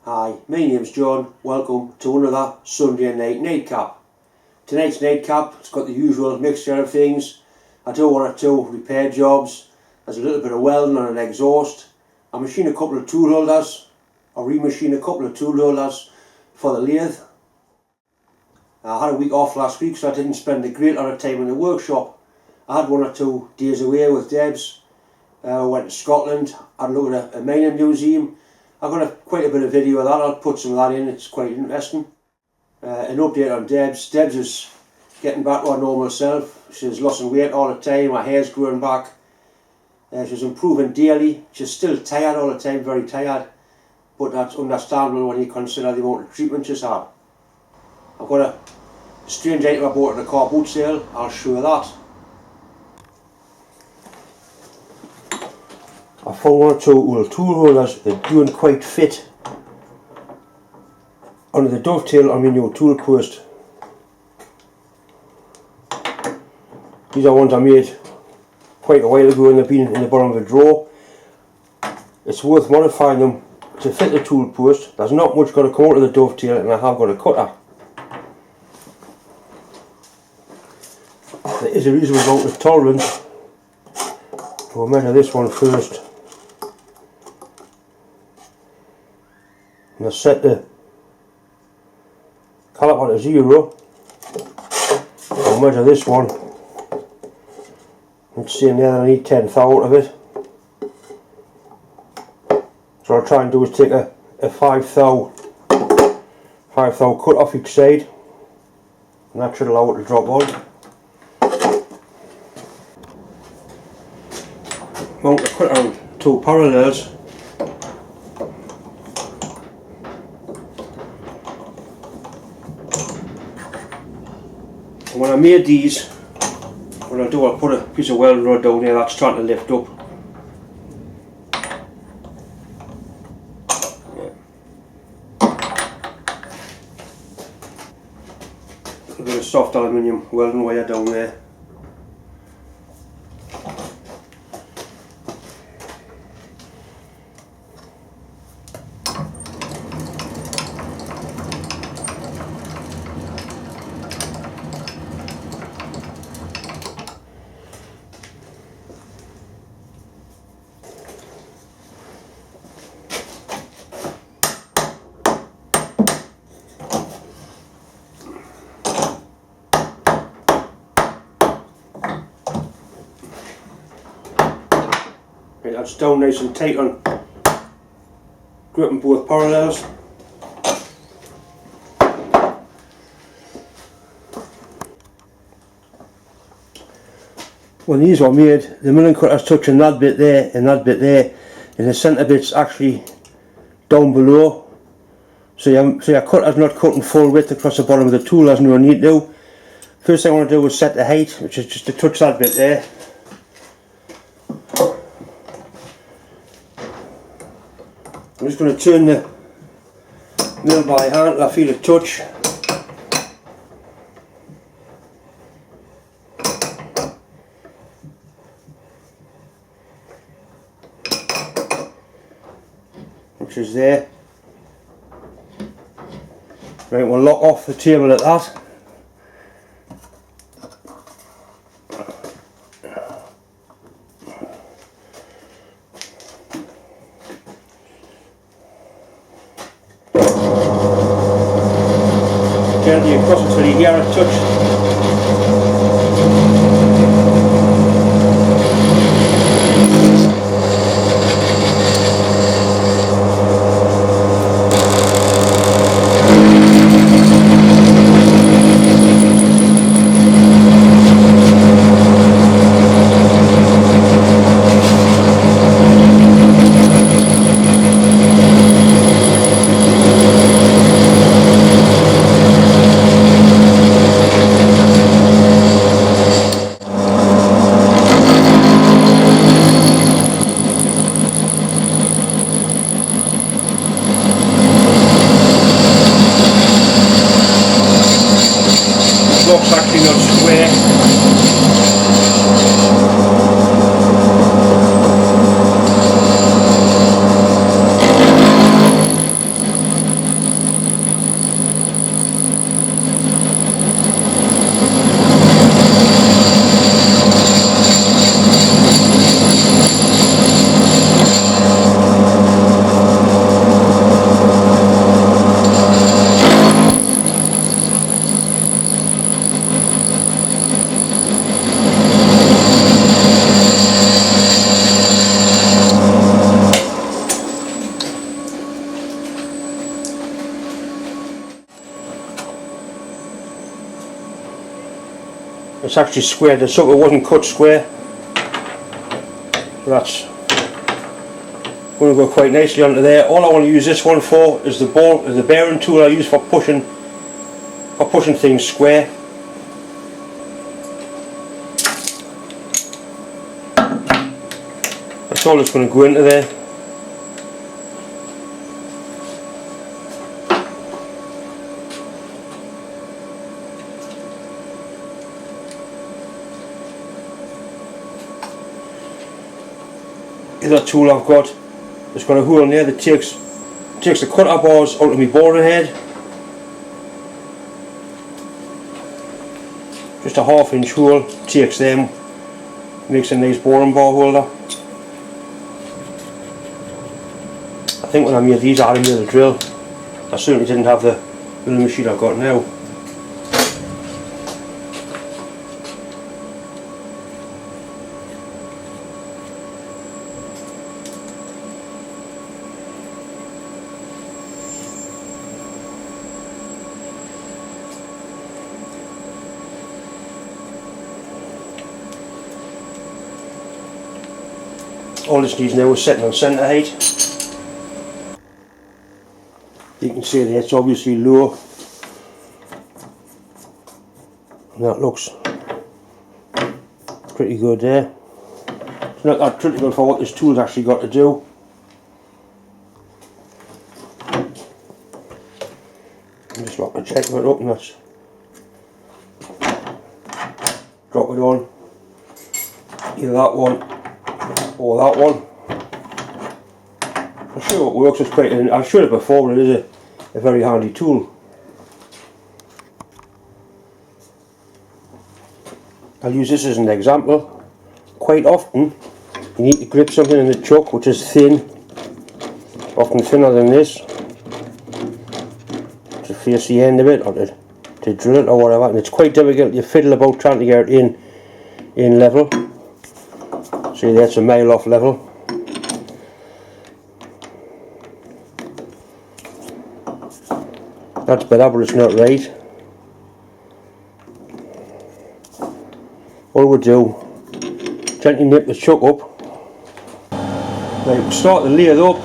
Hi, my name's John. Welcome to another Sunday night nightcap. Tonight's nightcap, it's got the usual mixture of things. I do one or two repair jobs. There's a little bit of welding on an exhaust. I machine a couple of tool holders. I remachine a couple of tool holders for the lathe. I had a week off last week, so I didn't spend a great lot of time in the workshop. I had 1 or 2 days away with Debs. Went to Scotland, had a look at a mining museum. I've got quite a bit of video of that. I'll put some of that in, it's quite interesting. An update on Debs. Debs is getting back to her normal self. She's losing weight all the time, her hair's growing back. She's improving daily. She's still tired all the time, very tired. But that's understandable when you consider the amount of treatment she's had. I've got a strange item I bought at a car boot sale. I'll show you that. I found 1 or 2 old tool holders that don't quite fit under the dovetail on my new tool post. These are ones I made quite a while ago and they've been in the bottom of a drawer. It's worth modifying them to fit the tool post. There's not much got to come out of the dovetail and I have got a cutter. There is a reasonable amount of tolerance. We'll measure this one first. And I set the caliper to 0. I'll measure this one. It's saying there that I need 10th out of it. So what I'll try and do is take a 5 thou cut off each side. And that should allow it to drop on. Mount the cutter on 2 parallels. And when I made these, what I'll do, I'll put a piece of welding rod down here that's starting to lift up. A bit of soft aluminium welding wire down there. That's down nice and tight on gripping both parallels. When these were made, the milling cutter's touching that bit there and that bit there, and the centre bit's actually down below. So your cutter's not cutting full width across the bottom of the tool as no need to. First thing I want to do is set the height, which is just to touch that bit there. I'm just going to turn the mill by hand till I feel it touch. Which is there. Right, we'll lock off the table at that. Gently across until you hear it touch. Block's actually not square. It's actually square. The sucker wasn't cut square. That's going to go quite nicely onto there. All I want to use this one for is the bearing tool I use for pushing things square. That's all that's going to go into there. The other tool I've got, it's got a hole in there that takes the cutter bars out of my boring head. Just a 1/2 inch hole, takes them, makes a nice boring bar holder. I think when I made these I had a mill drill. I certainly didn't have the milling machine I've got now. All this needs now is setting on centre height. You can see there it's obviously low, and that looks pretty good there. It's not that critical for what this tool's actually got to do. I'm just locking the check it up and that's drop it on either that one or that one. I'm sure it works. It's quite. I've showed it before, but it is a very handy tool. I'll use this as an example. Quite often you need to grip something in the chuck which is thin, often thinner than this, to face the end of it or to drill it or whatever, and it's quite difficult. You fiddle about trying to get it in level. See, that's a mile off level. That's better, but it's not right. All we do, gently nip the chuck up. Right, start the lathe up.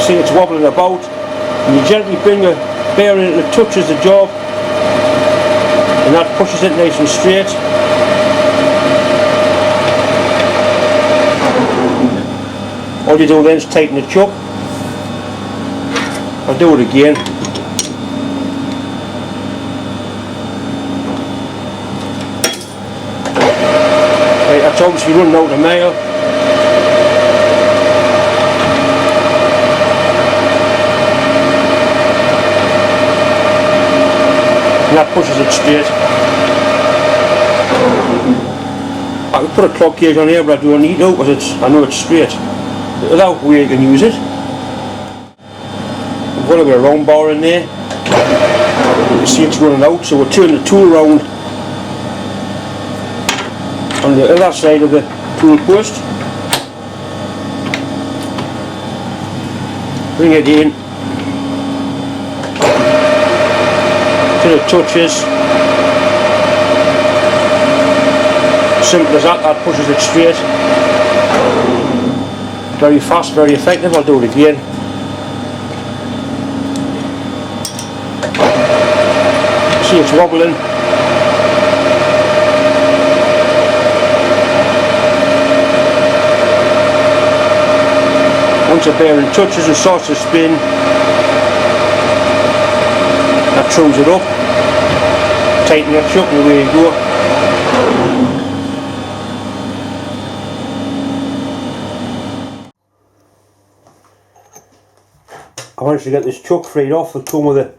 See it's wobbling about, and you gently bring the bearing until it touches the job, and that pushes it nice and straight. All you do then is tighten the chuck. I'll do it again. Right, that's obviously running out of mail. And that pushes it straight. I could put a clock gauge on here, but I don't need to because I know it's straight. Without way you can use it. We've got a bit of round bar in there. You see it's running out, so we'll turn the tool round on the other side of the tool post. Bring it in till it touches. Simple as that, that pushes it straight. Very fast, very effective. I'll do it again. See it's wobbling. Once the bearing touches and starts to spin, that throws it up. Tighten that chuck and away you go. I managed to get this chuck freed off. It came with a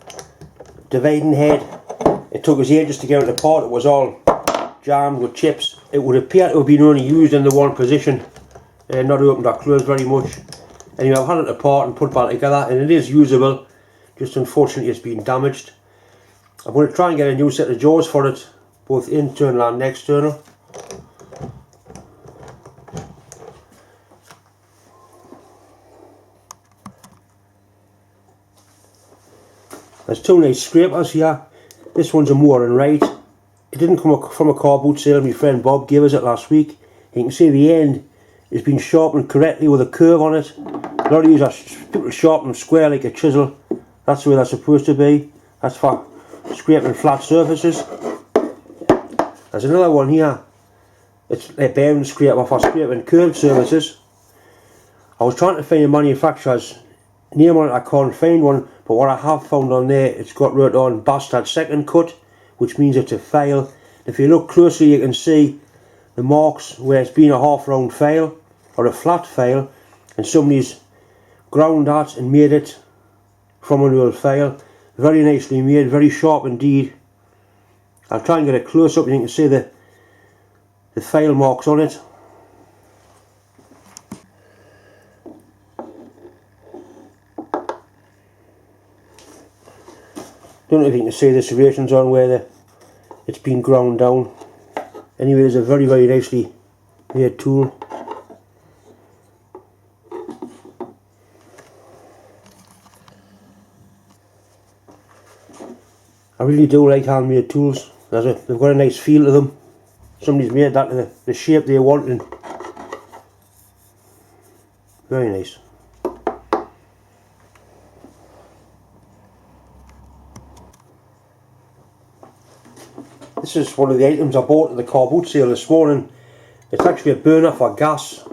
dividing head. It took us ages to get it apart. It was all jammed with chips. It would appear to have been only used in the one position, not opened or closed very much. Anyway, I've had it apart and put back together, and it is usable, just unfortunately it's been damaged. I'm going to try and get a new set of jaws for it, both internal and external. There's two nice scrapers here. This one's a more and right. it didn't come from a car boot sale. My friend Bob gave us it last week. You can see the end has been sharpened correctly with a curve on it. A lot of these are people sharpen them square like a chisel. That's the way they're supposed to be. That's for scraping flat surfaces. There's another one here. It's a bearing scraper for scraping curved surfaces. I was trying to find a manufacturer's name on it. I can't find one, but what I have found on there, it's got wrote on bastard second cut, which means it's a file. If you look closely, you can see the marks where it's been a half round file or a flat file, and somebody's ground that and made it from an old file. Very nicely made, very sharp indeed. I'll try and get a close up and you can see the file marks on it. Don't know if you can see the serrations on where it's been ground down. Anyway, it's a very, very nicely made tool. I really do like handmade tools. They've got a nice feel to them. Somebody's made that to the shape they want, and very nice. This is one of the items I bought at the car boot sale this morning. It's actually a burner for gas.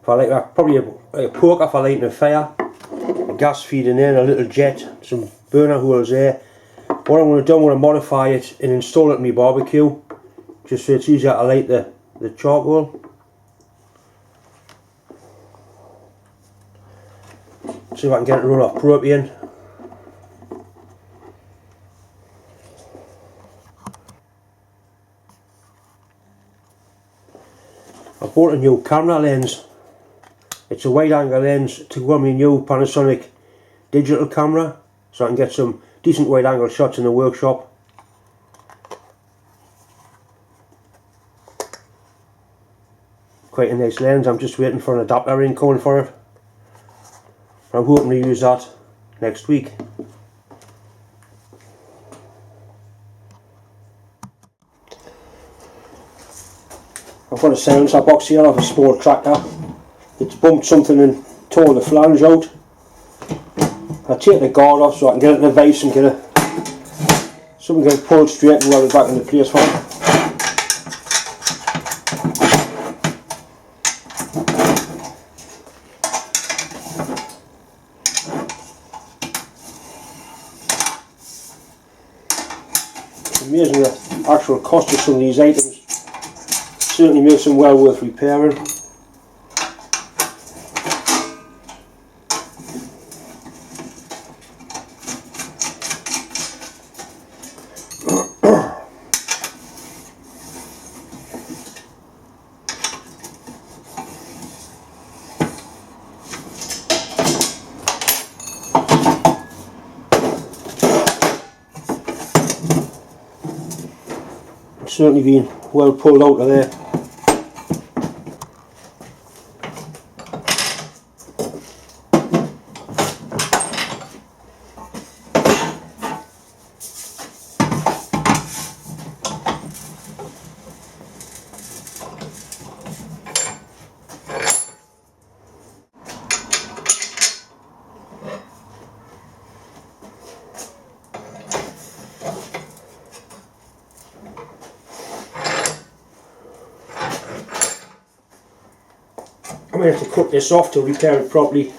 For probably a poker for lighting a fire. A gas feed in there, a little jet, some burner holes there. What I'm going to do, I'm going to modify it and install it in my barbecue, just so it's easier to light the charcoal. See if I can get it to run off propane. I bought a new camera lens. It's a wide angle lens to go on my new Panasonic digital camera, so I can get some decent wide angle shots in the workshop. Quite a nice lens. I'm just waiting for an adapter ring coming for it. I'm hoping to use that next week. I've got a silencer box here off a small tractor. It's bumped something and tore the flange out. I take the guard off so I can get it in the vise and get something get pulled straight and weld it back into place for it. It's amazing the actual cost of some of these items. Certainly makes them well worth repairing. It's certainly been well pulled out of there. I'm going to have to cut this off to repair it properly.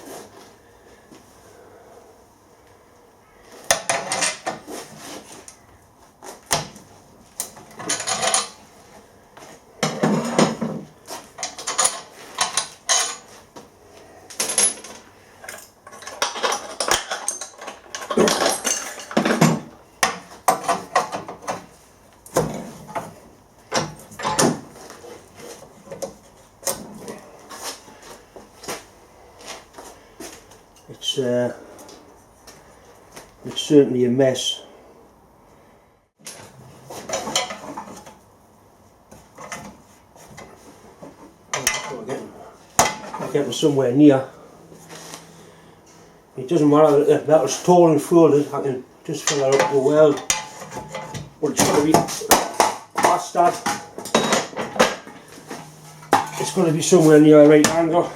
It's certainly a mess. I'm getting somewhere near. It doesn't matter that that was torn and folded. I can just fill that up with a weld. but it's going to be faster. It's going to be somewhere near a right angle.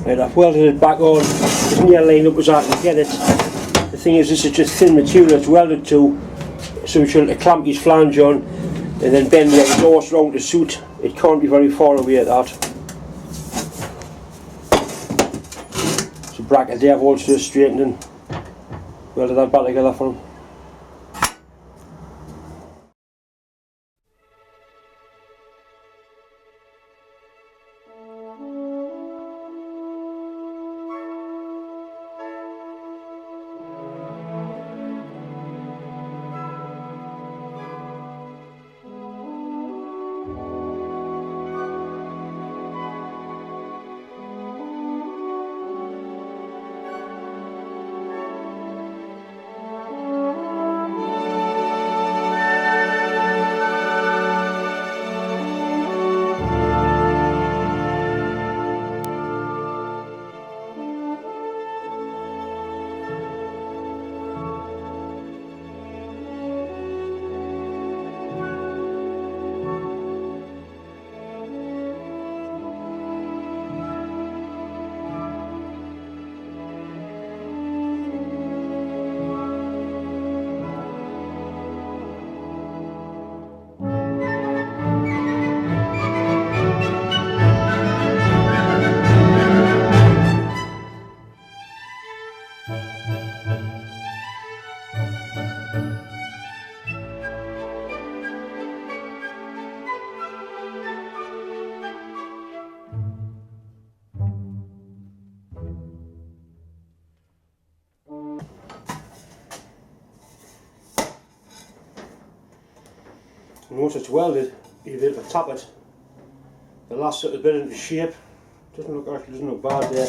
Right, I've welded it back on as near lined up as I can get it. The thing is, this is just thin material it's welded to, so we should clamp his flange on and then bend the exhaust round to suit. It can't be very far away at that. So bracket there, I've also straightened and welded that back together for him. And once it's welded, you be able to tap it the last little bit into shape. Doesn't look bad there.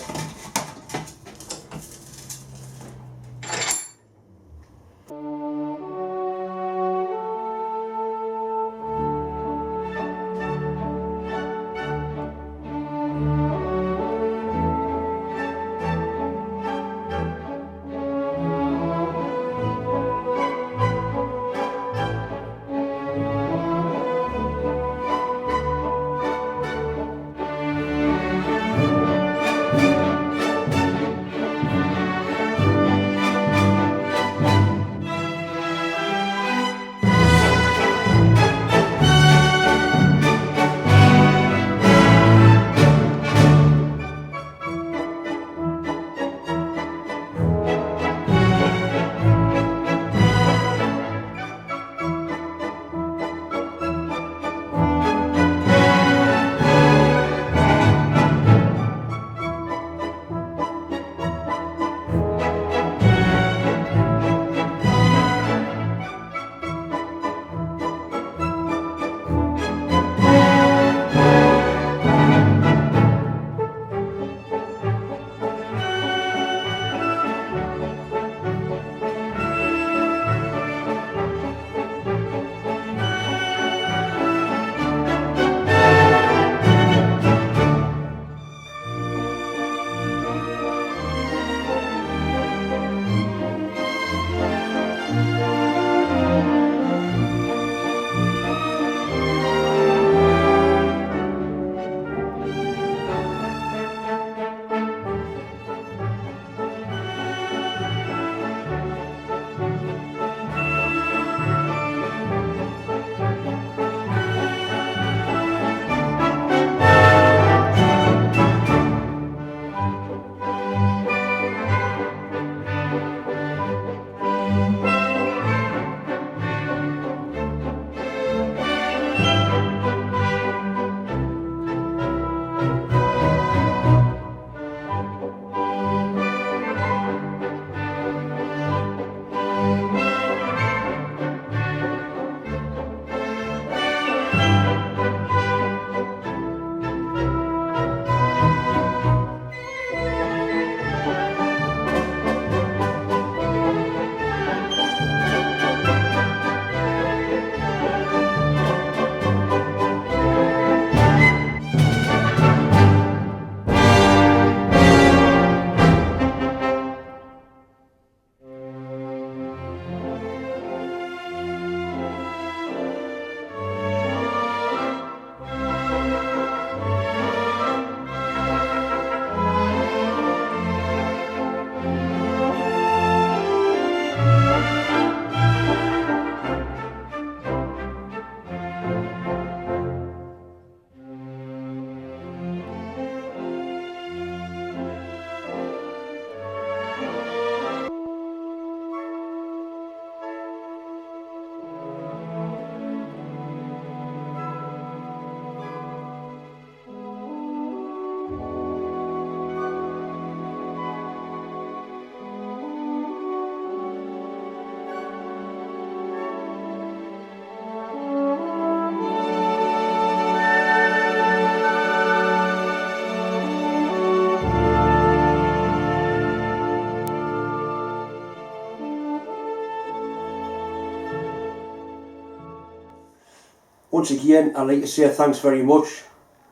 Once again, I'd like to say thanks very much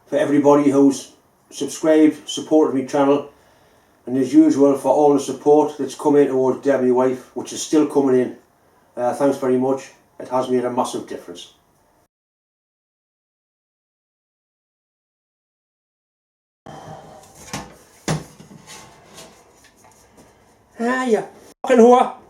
for everybody who's subscribed, supported my channel, and as usual for all the support that's come in towards Deb, my wife, which is still coming in. Thanks very much. It has made a massive difference. Ah, you fucking whore!